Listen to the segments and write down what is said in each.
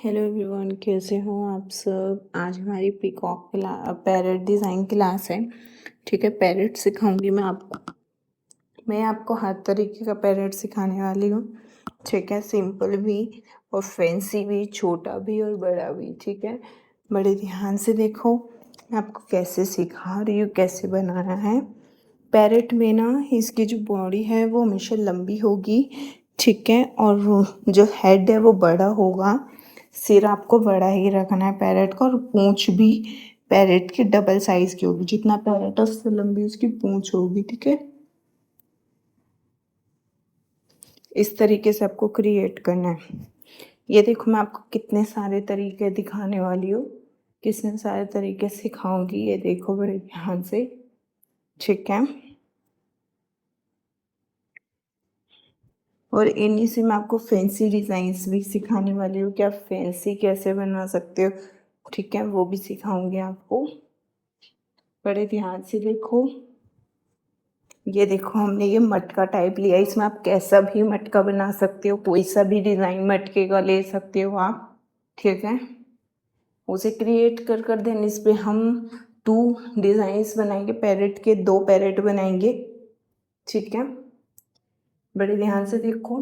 Hello everyone, कैसे हो आप सब। आज हमारी पीकॉक पैरेट डिज़ाइन क्लास है। ठीक है, पैरेट सिखाऊंगी मैं आपको हर तरीके का पैरेट सिखाने वाली हूँ। ठीक है, सिंपल भी और फैंसी भी, छोटा भी और बड़ा भी। ठीक है, बड़े ध्यान से देखो मैं आपको कैसे सिखा रही हूँ, कैसे बनाना है। पैरेट में ना इसकी जो बॉडी है वो हमेशा लंबी होगी। ठीक है, और जो हेड है वो बड़ा होगा। सिर आपको बड़ा ही रखना है पैरेट का, और पूंछ भी पैरेट की डबल साइज की होगी। जितना पैरेट है उससे लंबी उसकी पूंछ होगी। ठीक है, इस तरीके से आपको क्रिएट करना है। ये देखो मैं आपको कितने सारे तरीके दिखाने वाली हूँ, कितने सारे तरीके सिखाऊंगी। ये देखो बड़े ध्यान से। ठीक है, और इन्हीं से मैं आपको फैंसी डिज़ाइंस भी सिखाने वाली हूँ कि आप फैंसी कैसे बना सकते हो। ठीक है, वो भी सिखाऊंगी आपको। बड़े ध्यान से देखो। ये देखो हमने ये मटका टाइप लिया, इसमें आप कैसा भी मटका बना सकते हो, कोई सा भी डिज़ाइन मटके का ले सकते हो आप। ठीक है, उसे क्रिएट कर कर देन इस पे हम 2 डिज़ाइंस बनाएंगे। पैरेट के 2 पैरेट बनाएंगे। ठीक है, बड़े ध्यान से देखो।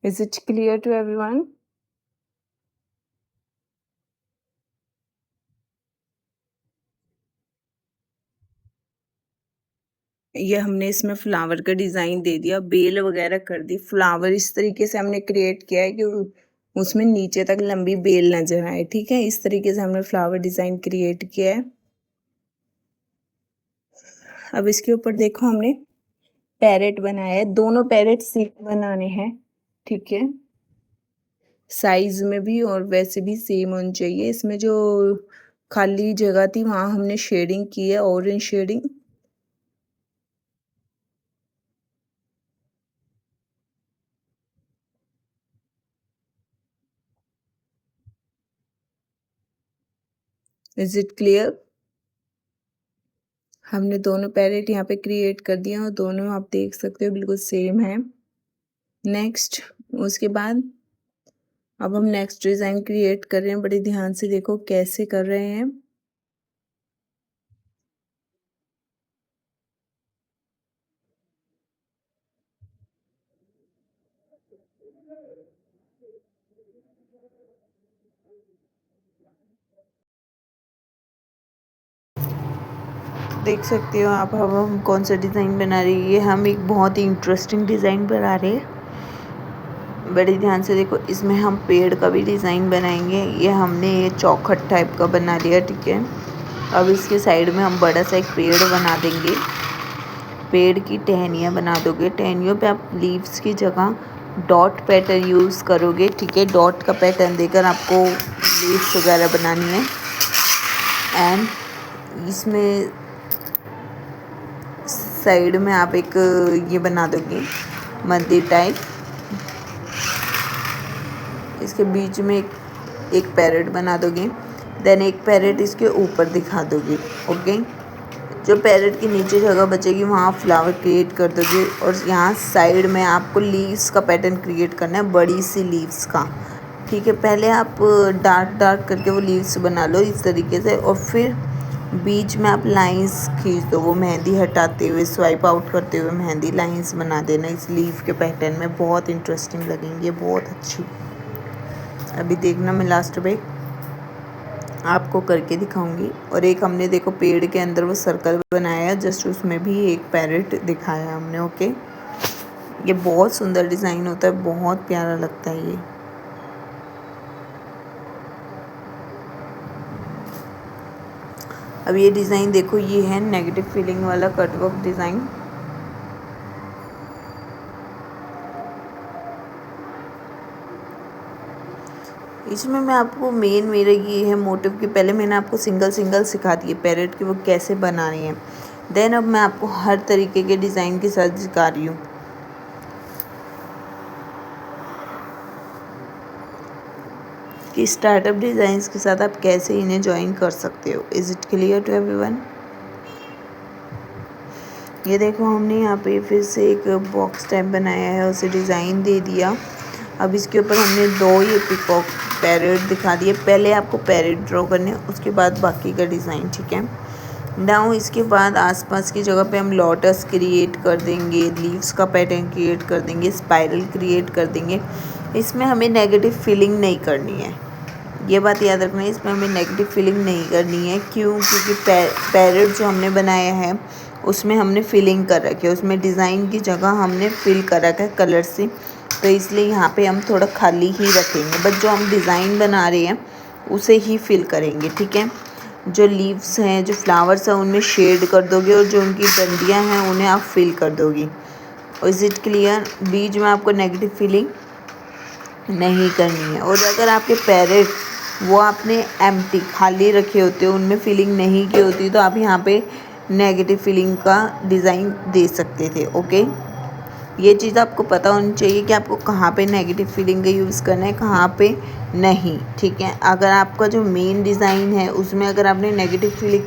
Is it clear to everyone? ये हमने इसमें फ्लावर का डिज़ाइन दे दिया, बेल वगैरह कर दी। फ्लावर इस तरीके से हमने क्रिएट किया है कि उसमें नीचे तक लंबी बेल नजर आए। ठीक है, इस तरीके से हमने फ्लावर डिज़ाइन क्रिएट किया है। अब इसके ऊपर देखो हमने पैरेट बनाया है। दोनों पैरेट सेम बनाने हैं। ठीक है, साइज में भी और वैसे भी सेम होनी चाहिए। इसमें जो खाली जगह थी वहाँ हमने शेडिंग की है, orange shading. Is it clear? हमने दोनों पैरेट यहाँ पे क्रिएट कर दिए और दोनों आप देख सकते हो बिल्कुल सेम है। नेक्स्ट, उसके बाद अब हम नेक्स्ट डिज़ाइन क्रिएट कर रहे हैं। बड़े ध्यान से देखो कैसे कर रहे हैं। देख सकते हो आप अब हम कौन सा डिज़ाइन बना रही है। हम एक बहुत ही इंटरेस्टिंग डिज़ाइन बना रहे हैं। बड़े ध्यान से देखो, इसमें हम पेड़ का भी डिज़ाइन बनाएंगे। ये हमने ये चौखट टाइप का बना लिया। ठीक है, अब इसके साइड में हम बड़ा सा एक पेड़ बना देंगे। पेड़ की टहनियाँ बना दोगे। टहनियों पे आप लीव्स की जगह डॉट पैटर्न यूज़ करोगे। ठीक है, डॉट का पैटर्न देकर आपको लीव्स वगैरह बनानी है। एंड इसमें साइड में आप एक ये बना दोगे मंदिर टाइप। इसके बीच में एक पैरेट बना दोगे। देन एक पैरेट इसके ऊपर दिखा दोगे। ओके, जो पैरेट की नीचे जगह बचेगी वहाँ फ्लावर क्रिएट कर दोगे। और यहाँ साइड में आपको लीव्स का पैटर्न क्रिएट करना है, बड़ी सी लीव्स का। ठीक है, पहले आप डार्क डार्क करके वो लीव्स बना लो इस तरीके से, और फिर बीच में आप लाइंस खींच दो। वो मेहंदी हटाते हुए, स्वाइप आउट करते हुए मेहंदी लाइंस बना देना इस लीव के पैटर्न में। बहुत इंटरेस्टिंग लगेंगे, बहुत अच्छी। अभी देखना, मैं लास्ट में आपको करके दिखाऊंगी। और एक हमने देखो पेड़ के अंदर वो सर्कल बनाया है, जस्ट उसमें भी एक पैरेट दिखाया हमने। ओके, ये बहुत सुंदर डिज़ाइन होता है, बहुत प्यारा लगता है ये। अब ये डिज़ाइन देखो, ये है नेगेटिव फीलिंग वाला कटवर्क डिज़ाइन। इसमें मैं आपको मेरा ये है मोटिव कि पहले मैंने आपको सिंगल सिंगल सिखा दिए पैरेट की वो कैसे बनानी है। देन अब मैं आपको हर तरीके के डिज़ाइन के साथ सिखा रही हूँ कि स्टार्टअप डिज़ाइंस के साथ आप कैसे इन्हें ज्वाइन कर सकते हो। Is it clear to everyone? ये देखो हमने यहाँ पे फिर से एक बॉक्स टाइप बनाया है, उसे डिज़ाइन दे दिया। अब इसके ऊपर हमने 2 ये पीकॉक पैरेट दिखा दिए। पहले आपको पैरेट ड्रॉ करने हैं, उसके बाद बाकी का डिज़ाइन, ठीक है। नाउ इसके बाद आसपास की जगह पे हम लोटस क्रिएट कर देंगे, लीव्स का पैटर्न क्रिएट कर देंगे, स्पाइरल क्रिएट कर देंगे। इसमें हमें नेगेटिव फीलिंग नहीं करनी है, ये बात याद रखना है। इसमें हमें नेगेटिव फीलिंग नहीं करनी है। क्यों? क्योंकि पैरेट जो हमने बनाया है उसमें हमने फिलिंग कर रखी है, उसमें डिज़ाइन की जगह हमने फिल कर रखा है कलर से, तो इसलिए यहाँ पे हम थोड़ा खाली ही रखेंगे। बस जो हम डिज़ाइन बना रहे हैं उसे ही फिल करेंगे, ठीक है। जो लीव्स हैं, जो फ्लावर्स हैं, उनमें शेड कर दोगे और जो उनकी डंडियाँ हैं उन्हें आप फिल कर दोगी। Is it clear? बीच में आपको नेगेटिव फीलिंग नहीं करनी है। और अगर आपके पैरेट वो आपने एम्प्टी खाली रखे होते हो, उनमें फीलिंग नहीं की होती, तो आप यहाँ पे नेगेटिव फीलिंग का डिज़ाइन दे सकते थे। ओके, ये चीज़ आपको पता होनी चाहिए कि आपको कहाँ पे नेगेटिव फीलिंग का यूज़ करना है, कहाँ पे नहीं, ठीक है। अगर आपका जो मेन डिज़ाइन है उसमें अगर आपने नेगेटिव फीलिंग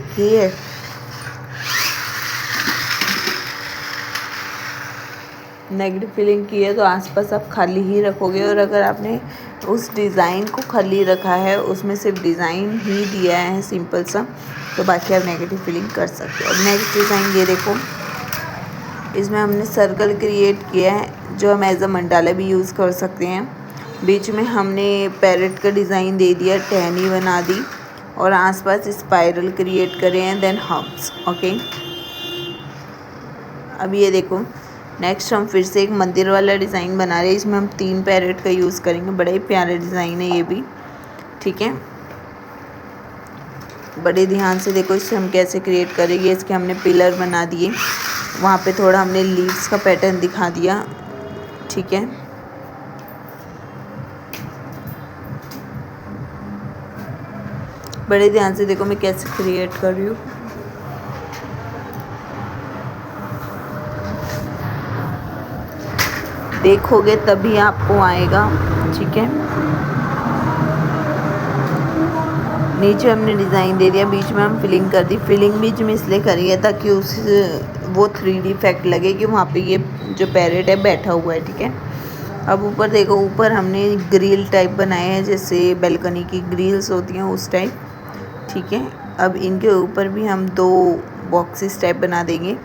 की है तो आसपास आप खाली ही रखोगे। और अगर आपने उस डिज़ाइन को खाली रखा है, उसमें सिर्फ डिज़ाइन ही दिया है सिंपल सा, तो बाकी आप नेगेटिव फीलिंग कर सकते हो। अब नेक्स्ट डिज़ाइन ये देखो, इसमें हमने सर्कल क्रिएट किया है जो हम एज अ मंडाला भी यूज़ कर सकते हैं। बीच में हमने पैरेट का डिज़ाइन दे दिया, टहनी बना दी और आसपास स्पाइरल क्रिएट करे हैं, देन हर्ब्स। ओके, अब ये देखो नेक्स्ट हम फिर से एक मंदिर वाला डिज़ाइन बना रहे हैं। इसमें हम 3 पैरेट का यूज़ करेंगे। बड़ा ही प्यारा डिज़ाइन है ये भी, ठीक है। बड़े ध्यान से देखो इससे हम कैसे क्रिएट करेंगे। इसके हमने पिलर बना दिए, वहाँ पे थोड़ा हमने लीव्स का पैटर्न दिखा दिया, ठीक है। बड़े ध्यान से देखो मैं कैसे क्रिएट कर रही हूँ। देखोगे तभी आपको आएगा, ठीक है। नीचे हमने डिज़ाइन दे दिया, बीच में हम फिलिंग कर दी। फिलिंग बीच में इसलिए करी है ताकि वो 3D इफेक्ट लगे कि वहाँ पे ये जो पैरेट है बैठा हुआ है, ठीक है। अब ऊपर देखो, ऊपर हमने ग्रिल टाइप बनाए हैं, जैसे बैल्कनी की ग्रिल्स होती हैं उस टाइप, ठीक है। अब इनके ऊपर भी हम 2 बॉक्सेस टाइप बना देंगे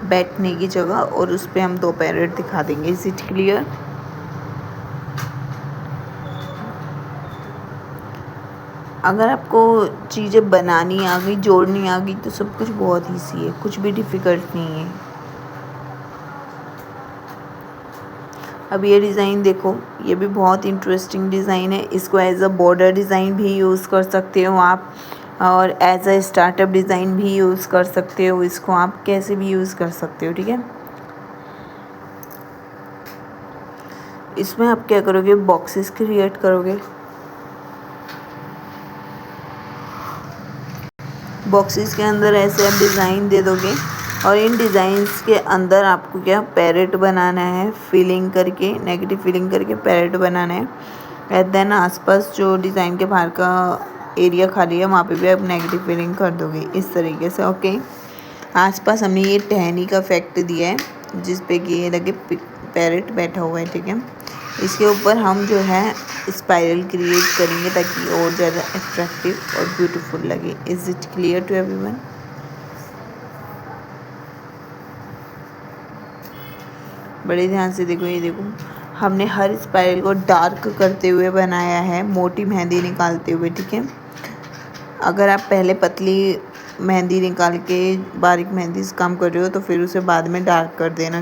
बैठने की जगह, और उस पर हम 2 पैरेट दिखा देंगे। Is it clear? अगर आपको चीज़ें बनानी आ गई, जोड़नी आ गई, तो सब कुछ बहुत ईजी है, कुछ भी डिफ़िकल्ट नहीं है। अब ये डिज़ाइन देखो, ये भी बहुत इंटरेस्टिंग डिज़ाइन है। इसको एज अ बॉर्डर डिज़ाइन भी यूज़ कर सकते हो आप, और एज अ स्टार्टअप डिज़ाइन भी यूज़ कर सकते हो। इसको आप कैसे भी यूज़ कर सकते हो, ठीक है। इसमें आप क्या करोगे, बॉक्सेस क्रिएट करोगे। बॉक्सेस के अंदर ऐसे आप डिज़ाइन दे दोगे, और इन डिज़ाइंस के अंदर आपको क्या पैरेट बनाना है, फिलिंग करके, नेगेटिव फिलिंग करके पैरेट बनाना है। एंड देन आसपास जो डिज़ाइन के बाहर का एरिया खाली है वहाँ पे भी आप नेगेटिव फिलिंग कर दोगे इस तरीके से। ओके, आसपास हमने ये टहनी का इफेक्ट दिया है जिस पे कि ये लगे पैरेट बैठा हुआ है, ठीक है। इसके ऊपर हम जो है स्पाइरल क्रिएट करेंगे ताकि और ज़्यादा अट्रैक्टिव और ब्यूटीफुल लगे। Is it clear to everyone? बड़े ध्यान से देखो, ये देखो हमने हर स्पाइरल को डार्क करते हुए बनाया है, मोटी मेहंदी निकालते हुए, ठीक है। अगर आप पहले पतली मेहंदी निकाल के बारीक मेहंदी से काम कर रहे हो तो फिर उसे बाद में डार्क कर देना।